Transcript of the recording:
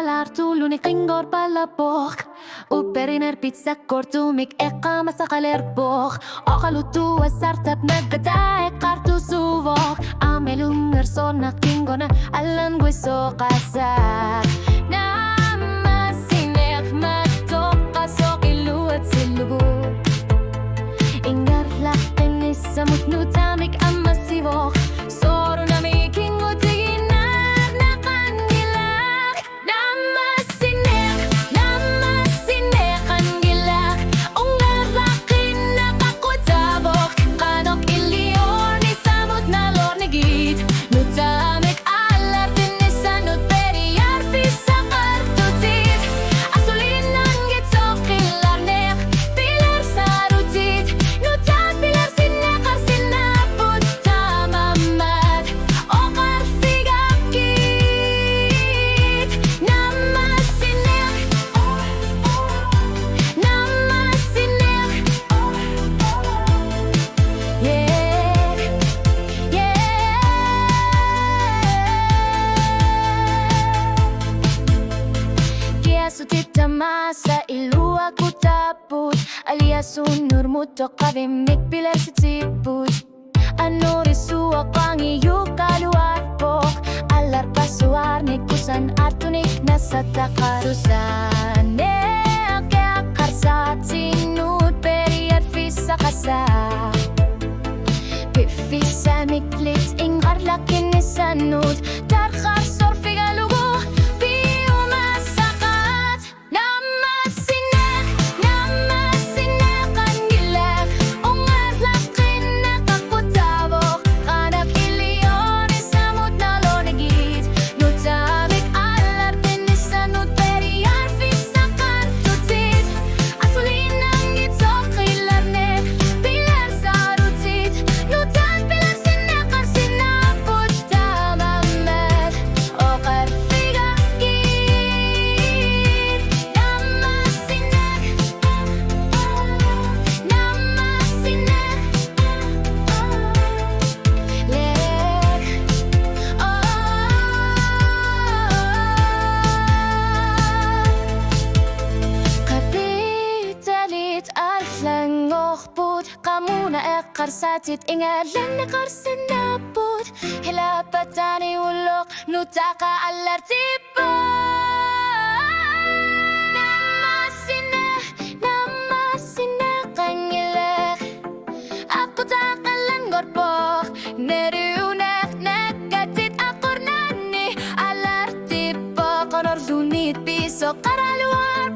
alar tuluni qingor palabok Uperiner pizza kortumik eka masakalerpok Okalutu asartap nagkatae kartu suvok Amelung nersona kingona alan gueso kasak Namasinek matok kasok iluat silubu Ingar lakin isamut nutamik amasivok Soro nami kingo tiginar na kandilak Namasinek kandilak Ungar lakin nakakutabok Kanok iliyon isamut na lornigit Nutamik alar tinisanut periyar fisa kartutit Asulinan gitok ilarnek pilar sarutit Nutat pilar sinekar sinaput tamamat Okar figakit Namasinek Kaya sutit tamasa ilu aku taput Alias unur mutok kavimik pilar sitiput Ano risu akang iyo kaluarpok Alar pasuar ni kusan atunik nasa takatusan Ake akar sa tinut periat fisa kasa Pifisa miklit ingar lakin isanut Tarkar sorfi galugo piu masakat Namasinek ang gilak Ungar lakin nakakutabok Kanap iliyon isamut na lonigit Nutamik alar tinisanut periyar fisa kartutit Asulinang gitok ilarnek pilar sarutit Nutan pilar sinekar sinaput tamamat Okar figakit Namasinek Lek Kapitalit arlang okput Kamuna ekar satit ingalan ekar sinaput Hilapatani ulok nutaka alar Namasinek ang ilek Ako takalan gorpok Neriunek nekatit akor nani Alar tipo konor lunit piso karaluar